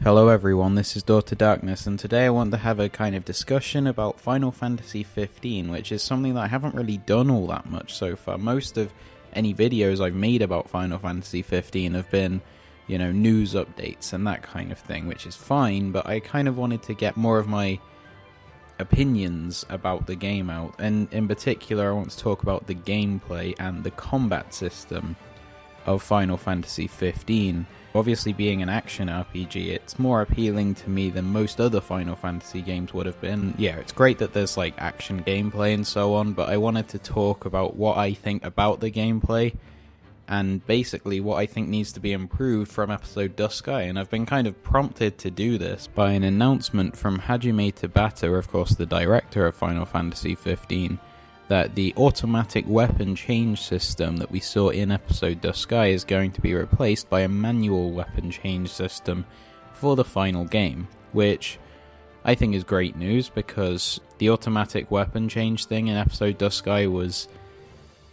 Hello everyone, this is Door to Darkness, and today I want to have a kind of discussion about Final Fantasy 15, which is something that I haven't really done all that much so far. Most of any videos I've made about Final Fantasy 15 have been, news updates and that kind of thing, which is fine, but I kind of wanted to get more of my opinions about the game out, and in particular I want to talk about the gameplay and the combat system of Final Fantasy 15. Obviously, being an action RPG, it's more appealing to me than most other Final Fantasy games would have been. Yeah, it's great that there's like action gameplay and so on, but I wanted to talk about what I think about the gameplay and basically what I think needs to be improved from episode Duscae, and I've been kind of prompted to do this by an announcement from Hajime Tabata, of course the director of Final Fantasy 15, that the automatic weapon change system that we saw in episode Duscae is going to be replaced by a manual weapon change system for the final game, which I think is great news because the automatic weapon change thing in episode Duscae was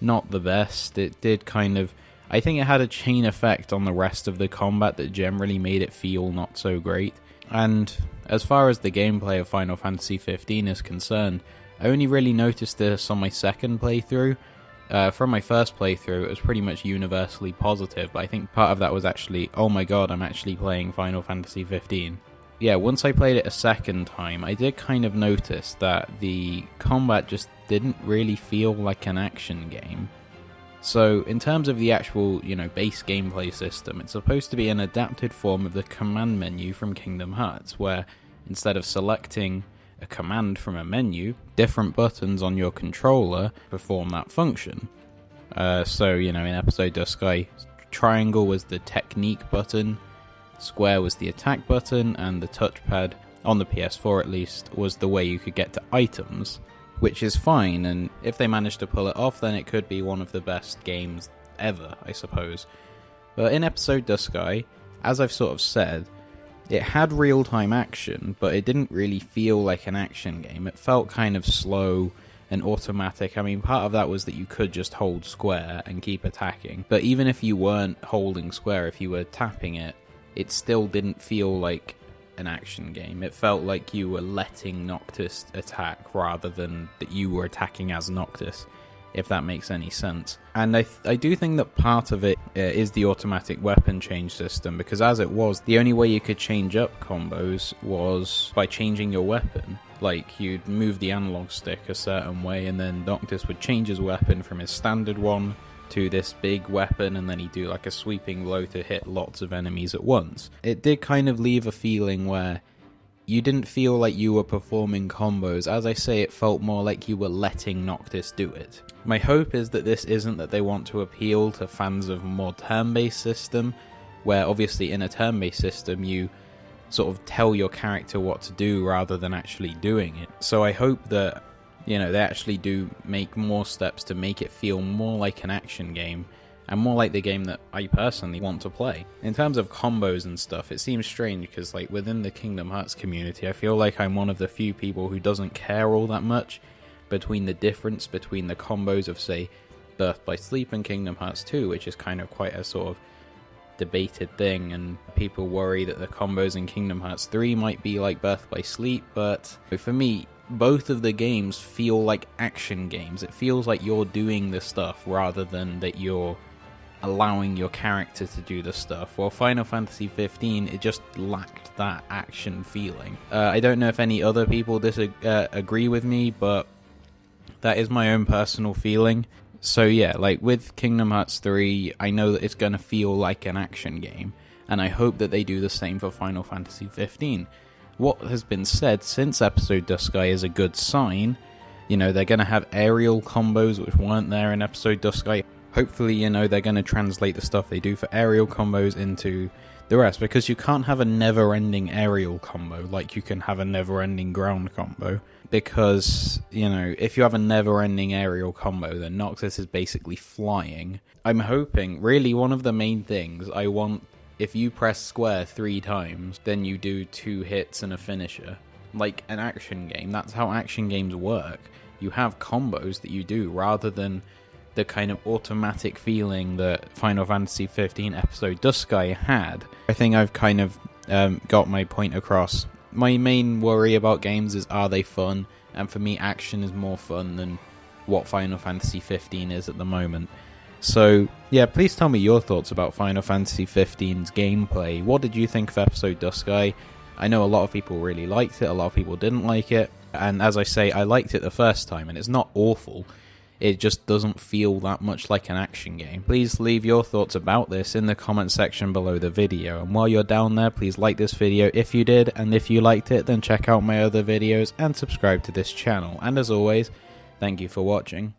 not the best. It did I think it had a chain effect on the rest of the combat that generally made it feel not so great. And as far as the gameplay of Final Fantasy 15 is concerned, I only really noticed this on my second playthrough. From my first playthrough, it was pretty much universally positive, but I think part of that was actually, oh my god, I'm actually playing Final Fantasy 15. Yeah, once I played it a second time, I did kind of notice that the combat just didn't really feel like an action game. So, in terms of the actual, base gameplay system, it's supposed to be an adapted form of the command menu from Kingdom Hearts, where instead of selecting a command from a menu, different buttons on your controller perform that function. So, in episode Duscae, triangle was the technique button, square was the attack button, and the touchpad, on the PS4 at least, was the way you could get to items, which is fine, and if they manage to pull it off, then it could be one of the best games ever, I suppose. But in episode Duscae, as I've sort of said, it had real-time action, but it didn't really feel like an action game. It felt kind of slow and automatic. I mean, part of that was that you could just hold square and keep attacking. But even if you weren't holding square, if you were tapping it, it still didn't feel like an action game. It felt like you were letting Noctis attack rather than that you were attacking as Noctis, if that makes any sense. And I do think that part of it is the automatic weapon change system, because as it was, the only way you could change up combos was by changing your weapon. Like, you'd move the analog stick a certain way, and then Noctis would change his weapon from his standard one to this big weapon, and then he'd do like a sweeping blow to hit lots of enemies at once. It did kind of leave a feeling where you didn't feel like you were performing combos. As I say, it felt more like you were letting Noctis do it. My hope is that this isn't that they want to appeal to fans of a more turn-based system, where obviously in a turn-based system you sort of tell your character what to do rather than actually doing it. So I hope that, they actually do make more steps to make it feel more like an action game, and more like the game that I personally want to play. In terms of combos and stuff, it seems strange because like within the Kingdom Hearts community, I feel like I'm one of the few people who doesn't care all that much between the difference between the combos of, say, Birth by Sleep and Kingdom Hearts 2, which is kind of quite a sort of debated thing, and people worry that the combos in Kingdom Hearts 3 might be like Birth by Sleep, but for me, both of the games feel like action games. It feels like you're doing the stuff rather than that you're allowing your character to do the stuff. While Final Fantasy 15, it just lacked that action feeling. I don't know if any other people agree with me, but that is my own personal feeling. So yeah, like with Kingdom Hearts 3, I know that it's going to feel like an action game, and I hope that they do the same for Final Fantasy 15. What has been said since episode Duscae is a good sign. They're going to have aerial combos which weren't there in episode Duscae. Hopefully, they're going to translate the stuff they do for aerial combos into the rest, because you can't have a never-ending aerial combo like you can have a never-ending ground combo, because, if you have a never-ending aerial combo, then Noctis is basically flying. I'm hoping, really, one of the main things I want, if you press square 3 times, then you do 2 hits and a finisher. Like an action game, that's how action games work. You have combos that you do, rather than the kind of automatic feeling that Final Fantasy 15 episode Duscae had. I think I've kind of got my point across. My main worry about games is, are they fun? And for me, action is more fun than what Final Fantasy 15 is at the moment. So, yeah, please tell me your thoughts about Final Fantasy 15's gameplay. What did you think of episode Duscae? I know a lot of people really liked it, a lot of people didn't like it, and as I say, I liked it the first time, and it's not awful. It just doesn't feel that much like an action game. Please leave your thoughts about this in the comment section below the video, and while you're down there, please like this video if you did, and if you liked it, then check out my other videos and subscribe to this channel. And as always, thank you for watching.